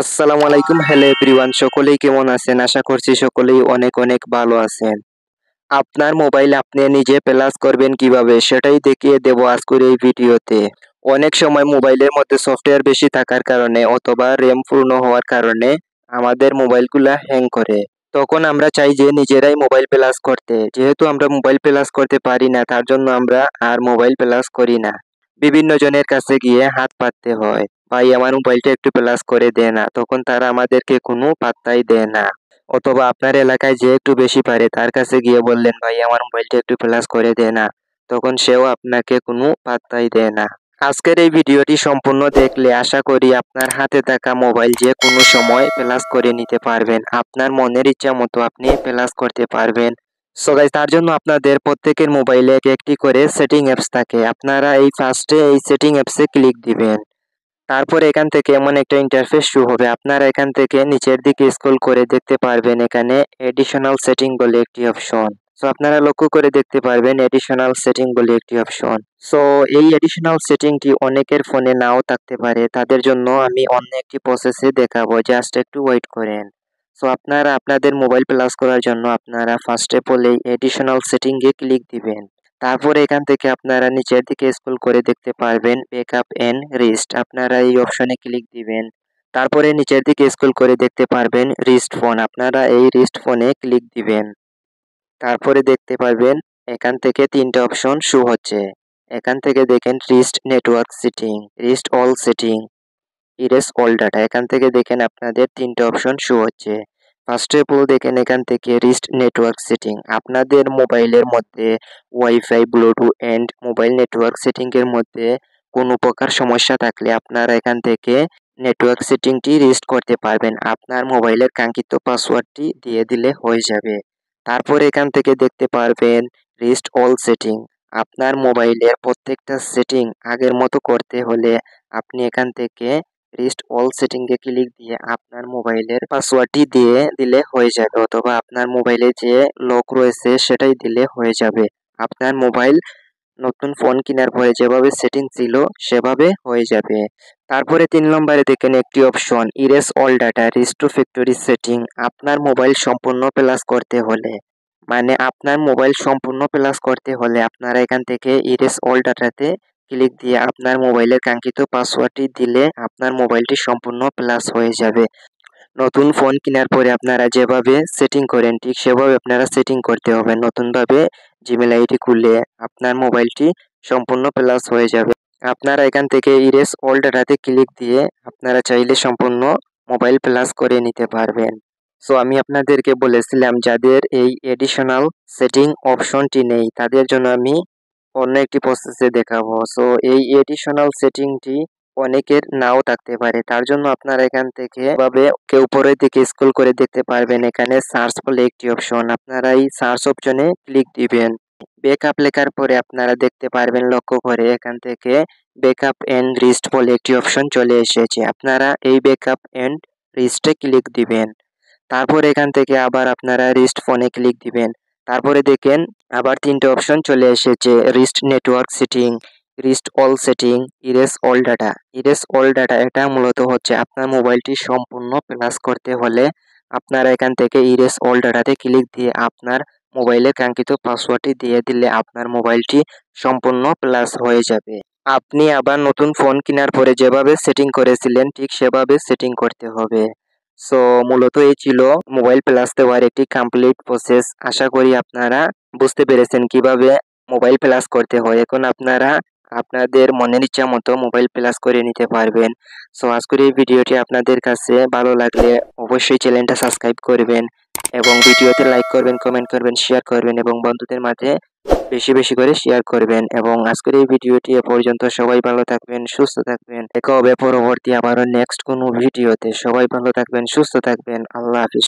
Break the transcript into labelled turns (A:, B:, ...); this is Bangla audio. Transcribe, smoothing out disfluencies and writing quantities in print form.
A: আসসালামু আলাইকুম। হ্যালো এভরিওয়ান, সকলেই কেমন আছেন? আশা করছি সকলেই অনেক অনেক ভালো আছেন। আপনার মোবাইল আপনি নিজে প্লাস করবেন কিভাবে সেটাই দেখিয়ে দেব আজকের এই ভিডিওতে। অনেক সময় মোবাইলের মধ্যে সফটওয়্যার বেশি থাকার কারণে অথবা র্যাম পূর্ণ হওয়ার কারণে আমাদের মোবাইলগুলা হ্যাং করে। তখন আমরা চাই যে নিজেরাই মোবাইল প্লাস করতে। যেহেতু আমরা মোবাইল প্লাস করতে পারি না, তার জন্য আমরা আর মোবাইল প্লাস করি না। বিভিন্ন জনের কাছে গিয়ে হাত পাততে হয়, ভাই আমার মোবাইলটা একটু প্লাস করে দে না। তখন তারা আমাদেরকে কোনো পাত্তাই দেয় না। অথবা আপনার এলাকায় যে একটু বেশি পারে তার কাছে গিয়ে বললেন, ভাই আমার মোবাইলটা একটু প্লাস করে দে না। তখন সেও আপনাকে কোনো পাত্তাই দেয় না। আজকের এই ভিডিওটি সম্পূর্ণ দেখলে আশা করি আপনার হাতে থাকা মোবাইল যে কোনো সময় প্লাস করে নিতে পারবেন। আপনার মনের ইচ্ছা মতো আপনি প্লাস করতে পারবেন। সো গাইস, তার জন্য আপনাদের প্রত্যেকের মোবাইলে একটি করে সেটিং অ্যাপস থাকে। আপনারা এই ফার্স্টে এই সেটিং অ্যাপসে ক্লিক দিবেন। তারপরে এখান থেকে এমন একটা ইন্টারফেস শুরু হবে। আপনারা এখান থেকে নিচের দিকে স্ক্রল করে দেখতে পারবেন এখানে এডিশনাল সেটিং বলে একটি অপশন। সো আপনারা লক্ষ্য করে দেখতে পারবেন এডিশনাল সেটিং বলে একটি অপশন। সো এই এডিশনাল সেটিংটি অনেকের ফোনে নাও থাকতে পারে। তাদের জন্য আমি অন্য একটি প্রসেসে দেখাবো। জাস্ট একটু ওয়েট করেন। সো আপনারা আপনাদের মোবাইল প্লাস করার জন্য আপনারা ফার্স্ট অফ অল এই এডিশনাল সেটিং এ ক্লিক দিবেন। তারপরে এখান থেকে আপনারা নিচের দিকে স্ক্রল করে দেখতে পারবেন ব্যাকআপ এন্ড রিস্ট। আপনারা এই অপশনে ক্লিক দিবেন। তারপরে নিচের দিকে স্ক্রল করে দেখতে পারবেন রিস্ট ফোন। আপনারা এই রিস্ট ফোনে ক্লিক দিবেন। তারপরে দেখতে পারবেন এখান থেকে ৩ টা অপশন শো হচ্ছে। এখান থেকে দেখেন reset network setting, reset all setting, erase all data. এখান থেকে দেখেন আপনাদের ৩ টা অপশন শো হচ্ছে। ফার্স্ট অফ অল দেখেন এখান থেকে রিস্ট নেটওয়ার্ক সেটিং। আপনাদের মোবাইলের মধ্যে wifi, bluetooth and mobile network setting এর মধ্যে কোনো প্রকার সমস্যা থাকলে আপনারা এখান থেকে নেটওয়ার্ক সেটিংটি রিস্ট করতে পারবেন। আপনার মোবাইলের কাঙ্ক্ষিত পাসওয়ার্ডটি দিয়ে দিলে হয়ে যাবে। তারপরে এখান থেকে দেখতে পারবেন রিস্ট অল সেটিং। আপনার মোবাইলের প্রত্যেকটা সেটিং আগের মতো করতে হলে আপনি এখান থেকে রিস্ট অল সেটিং এ ক্লিক দিয়ে আপনার মোবাইলের পাসওয়ার্ডটি দিয়ে দিলে হয়ে যাবে, অথবা আপনার মোবাইলে যে লক রয়েছে সেটাই দিলে হয়ে যাবে। আপনার মোবাইল নতুন ফোন কেনার পরে যেভাবে সেটিং ছিল সেভাবে হয়ে যাবে। তারপরে ৩ নম্বরে দেখেন একটি option erase all data restore factory setting. আপনার মোবাইল সম্পূর্ণ প্লাস করতে হলে, মানে আপনার মোবাইল সম্পূর্ণ প্লাস করতে হলে আপনারা এখান থেকে ইরেজ অল ডাটাতে ক্লিক দিয়ে আপনার মোবাইলের কাঙ্ক্ষিত পাসওয়ার্ডটি দিলে আপনার মোবাইলটি সম্পূর্ণ প্লাস হয়ে যাবে। নতুন ফোন কেনার পরে আপনারা যেভাবে সেটিং করেন ঠিক সেভাবে আপনারা সেটিং করতে হবে। নতুনভাবে জিমেল আইডি খুলে আপনার মোবাইলটি সম্পূর্ণ প্লাস হয়ে যাবে। আপনারা এখান থেকে ইরেজ অল ডাটাতে ক্লিক দিয়ে আপনারা চাইলে সম্পূর্ণ মোবাইল প্লাস করে নিতে পারবেন। সো আমি আপনাদেরকে বলেছিলাম যাদের এই এডিশনাল সেটিং অপশনটি নেই তাদের জন্য আমি অন্য একটি প্রসেসে দেখাবো। সো এই এডিশনাল সেটিংটি অনেকের নাও থাকতে পারে। তার জন্য আপনারা এখান থেকে কেউ উপরের দিকে স্ক্রল করে দেখতে পারবেন এখানে সার্চ বলে একটি অপশন। আপনারা এই সার্চ অপশনে ক্লিক দিবেন। ব্যাকআপ লেখার পরে আপনারা দেখতে পারবেন লক্ষ্য করে এখান থেকে ব্যাকআপ এন্ড রিস্ট বলে একটি অপশন চলে এসেছে। আপনারা এই ব্যাকআপ এন্ড রিস্টে ক্লিক দিবেন। তারপর এখান থেকে আবার আপনারা রিস্ট ফোনে ক্লিক দিবেন। তারপরে দেখেন আবার ৩ টে অপশন চলে এসেছে reset network setting, reset all setting, erase all data. Erase all data এটা মূলত হচ্ছে আপনার মোবাইলটি সম্পূর্ণ প্লাস করতে হলে আপনারা এখান থেকে ইরেজ অল ডাটাতে ক্লিক দিয়ে আপনার মোবাইলের কাঙ্ক্ষিত পাসওয়ার্ডটি দিয়ে দিলে আপনার মোবাইলটি সম্পূর্ণ প্লাস হয়ে যাবে। আপনি আবার নতুন ফোন কেনার পরে যেভাবে সেটিং করেছিলেন ঠিক সেভাবে সেটিং করতে হবে। সো মূলত এই ছিল মোবাইল প্লাস দেওয়ার একটি কমপ্লিট প্রসেস। আশা করি আপনারা বুঝতে পেরেছেন কিভাবে মোবাইল প্লাস করতে হয়। এখন আপনারা আপনাদের মনের ইচ্ছা মতো মোবাইল প্লাস করে নিতে পারবেন। সো আজকের এই ভিডিওটি আপনাদের কাছে ভালো লাগলে অবশ্যই চ্যানেলটা সাবস্ক্রাইব করবেন এবং ভিডিওতে লাইক করবেন, কমেন্ট করবেন, শেয়ার করবেন এবং বন্ধুদের মাঝে বেশি বেশি করে শেয়ার করবেন। এবং আজকের এই ভিডিওটি এ পর্যন্ত। সবাই ভালো থাকবেন, সুস্থ থাকবেন। দেখা হবে পরবর্তী আবারও নেক্সট কোনো ভিডিওতে। সবাই ভালো থাকবেন, সুস্থ থাকবেন। আল্লাহ হাফিজ।